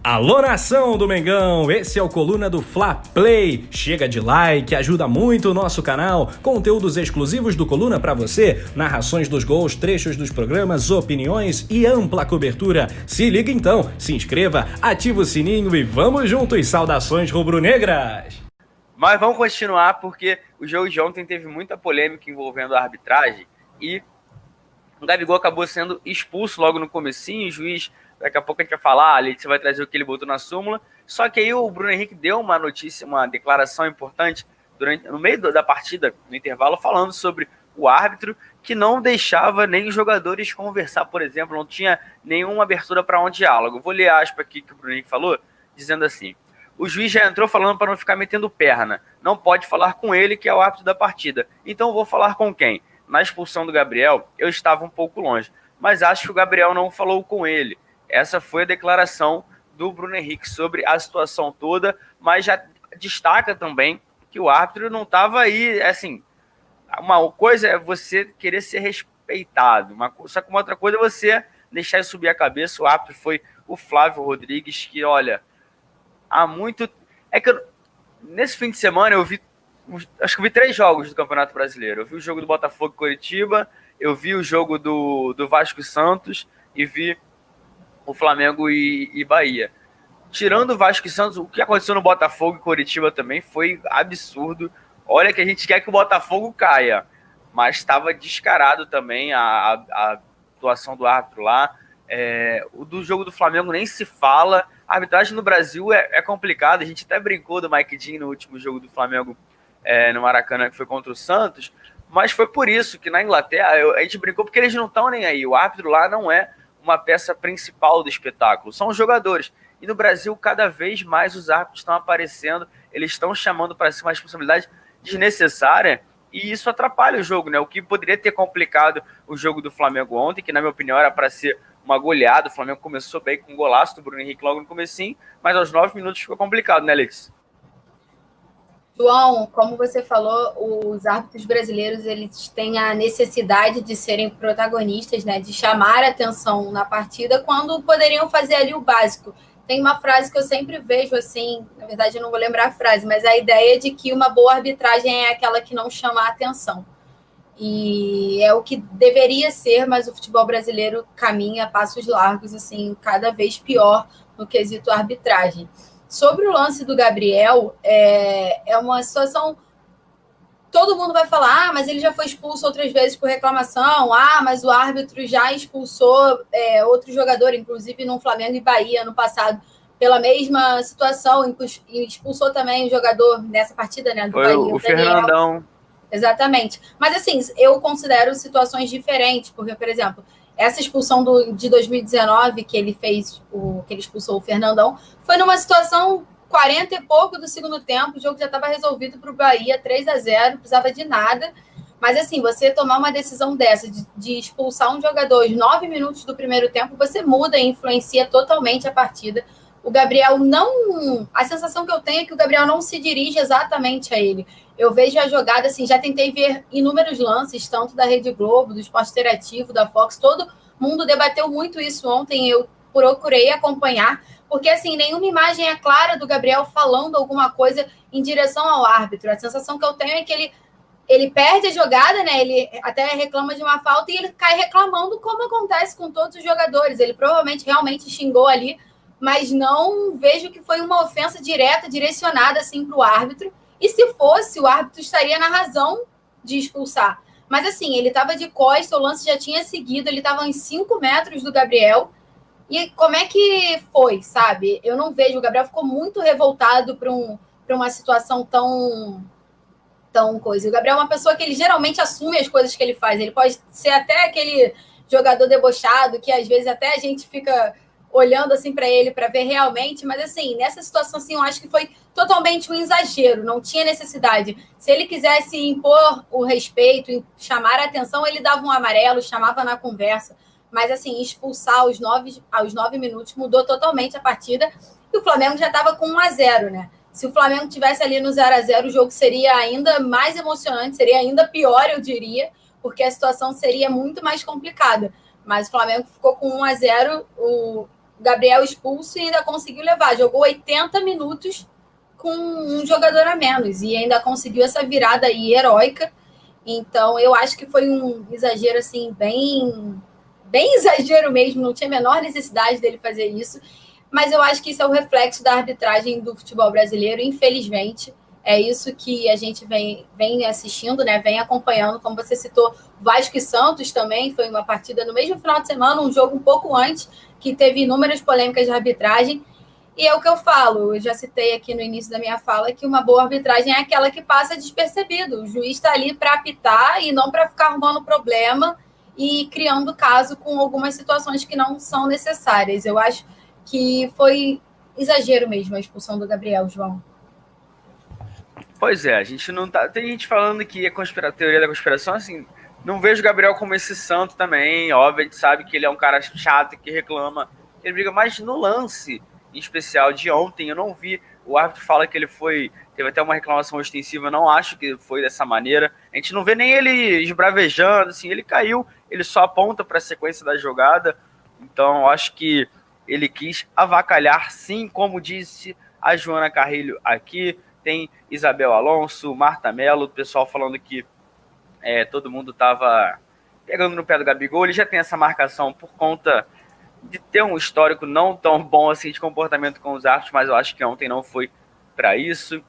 Alô, nação do Mengão, esse é o Coluna do Fla Play. Chega de like, ajuda muito o nosso canal. Conteúdos exclusivos do Coluna pra você, narrações dos gols, trechos dos programas, opiniões e ampla cobertura. Se liga então, se inscreva, ativa o sininho e vamos juntos, saudações rubro-negras. Mas vamos continuar porque o jogo de ontem teve muita polêmica envolvendo a arbitragem e o Gabigol acabou sendo expulso logo no comecinho, o juiz, daqui a pouco a gente vai falar, ali você vai trazer o que ele botou na súmula, só que aí o Bruno Henrique deu uma notícia, uma declaração importante no meio da partida, no intervalo, falando sobre o árbitro que não deixava nem os jogadores conversar, por exemplo, não tinha nenhuma abertura para um diálogo. Vou ler a aspa aqui que o Bruno Henrique falou, dizendo assim: o juiz já entrou falando para não ficar metendo perna, não pode falar com ele que é o árbitro da partida, então vou falar com quem? Na expulsão do Gabriel, eu estava um pouco longe, mas acho que o Gabriel não falou com ele. Essa foi a declaração do Bruno Henrique sobre a situação toda, mas já destaca também que o árbitro não estava aí, assim, uma coisa é você querer ser respeitado, só que uma outra coisa é você deixar ele subir a cabeça. O árbitro foi o Flávio Rodrigues, que, olha, há muito... nesse fim de semana eu vi, acho que eu vi 3 jogos do Campeonato Brasileiro. Eu vi o jogo do Botafogo e Coritiba, eu vi o jogo do Vasco e Santos e vi o Flamengo e Bahia. Tirando o Vasco e Santos, o que aconteceu no Botafogo e Coritiba também foi absurdo. Olha que a gente quer que o Botafogo caia, mas estava descarado também a atuação do árbitro lá. O do jogo do Flamengo nem se fala. A arbitragem no Brasil é complicada. A gente até brincou do Mike Dean no último jogo do Flamengo no Maracanã, que foi contra o Santos, mas foi por isso que na Inglaterra a gente brincou, porque eles não estão nem aí. O árbitro lá não é uma peça principal do espetáculo, são os jogadores. E no Brasil, cada vez mais os árbitros estão aparecendo, eles estão chamando para si uma responsabilidade desnecessária, e isso atrapalha o jogo, né? O que poderia ter complicado o jogo do Flamengo ontem, que na minha opinião era para ser uma goleada. O Flamengo começou bem com um golaço do Bruno Henrique logo no comecinho, mas aos 9 minutos ficou complicado, né, Alex? João, como você falou, os árbitros brasileiros eles têm a necessidade de serem protagonistas, né, de chamar a atenção na partida quando poderiam fazer ali o básico. Tem uma frase que eu sempre vejo assim, na verdade eu não vou lembrar a frase, mas a ideia de que uma boa arbitragem é aquela que não chama a atenção. E é o que deveria ser, mas o futebol brasileiro caminha a passos largos, assim, cada vez pior no quesito arbitragem. Sobre o lance do Gabriel, é uma situação... Todo mundo vai falar, mas ele já foi expulso outras vezes por reclamação, mas o árbitro já expulsou outro jogador, inclusive no Flamengo e Bahia, no passado, pela mesma situação, e expulsou também o jogador nessa partida, né, do foi Bahia. O Fernandão. Exatamente. Mas, assim, eu considero situações diferentes, porque, por exemplo, essa expulsão de 2019, que ele fez, que ele expulsou o Fernandão, foi numa situação 40 e pouco do segundo tempo, o jogo já estava resolvido para o Bahia, 3-0, não precisava de nada. Mas, assim, você tomar uma decisão dessa, de expulsar um jogador aos 9 minutos do primeiro tempo, você muda e influencia totalmente a partida. O Gabriel não... A sensação que eu tenho é que o Gabriel não se dirige exatamente a ele. Eu vejo a jogada, assim, já tentei ver inúmeros lances, tanto da Rede Globo, do Esporte Interativo, da Fox, todo mundo debateu muito isso ontem, eu procurei acompanhar, porque, assim, nenhuma imagem é clara do Gabriel falando alguma coisa em direção ao árbitro. A sensação que eu tenho é que ele perde a jogada, né? Ele até reclama de uma falta e ele cai reclamando, como acontece com todos os jogadores. Ele provavelmente realmente xingou ali, mas não vejo que foi uma ofensa direta, direcionada assim para o árbitro. E se fosse, o árbitro estaria na razão de expulsar. Mas assim, ele estava de costa, o lance já tinha seguido, ele estava uns 5 metros do Gabriel. E como é que foi, sabe? Eu não vejo, o Gabriel ficou muito revoltado para uma situação tão coisa. O Gabriel é uma pessoa que ele geralmente assume as coisas que ele faz. Ele pode ser até aquele jogador debochado que às vezes até a gente fica olhando assim para ele para ver realmente, mas assim, nessa situação assim, eu acho que foi totalmente um exagero, não tinha necessidade. Se ele quisesse impor o respeito, chamar a atenção, ele dava um amarelo, chamava na conversa, mas assim, expulsar aos 9 minutos mudou totalmente a partida, e o Flamengo já estava com 1-0, né? Se o Flamengo tivesse ali no 0-0, o jogo seria ainda mais emocionante, seria ainda pior, eu diria, porque a situação seria muito mais complicada. Mas o Flamengo ficou com 1-0, o Gabriel expulso e ainda conseguiu levar. Jogou 80 minutos com um jogador a menos e ainda conseguiu essa virada aí heróica. Então, eu acho que foi um exagero, assim, bem exagero mesmo. Não tinha a menor necessidade dele fazer isso. Mas eu acho que isso é o reflexo da arbitragem do futebol brasileiro, infelizmente. É isso que a gente vem assistindo, né? Vem acompanhando, como você citou, Vasco e Santos também. Foi uma partida no mesmo final de semana, um jogo um pouco antes, que teve inúmeras polêmicas de arbitragem. E é o que eu falo, eu já citei aqui no início da minha fala, que uma boa arbitragem é aquela que passa despercebido. O juiz está ali para apitar e não para ficar arrumando problema e criando caso com algumas situações que não são necessárias. Eu acho que foi exagero mesmo a expulsão do Gabriel, João. Pois é, a gente não tá. Tem gente falando que é teoria da conspiração, assim. Não vejo o Gabriel como esse santo também. Óbvio, a gente sabe que ele é um cara chato que reclama, ele briga, mas no lance em especial de ontem, eu não vi. O árbitro fala que ele foi. Teve até uma reclamação extensiva, eu não acho que foi dessa maneira. A gente não vê nem ele esbravejando, assim, ele caiu, ele só aponta para a sequência da jogada. Então, eu acho que ele quis avacalhar, sim, como disse a Joana Carrilho aqui. Tem Isabel Alonso, Marta Mello, o pessoal falando que todo mundo estava pegando no pé do Gabigol. Ele já tem essa marcação por conta de ter um histórico não tão bom assim de comportamento com os árbitros, mas eu acho que ontem não foi para isso.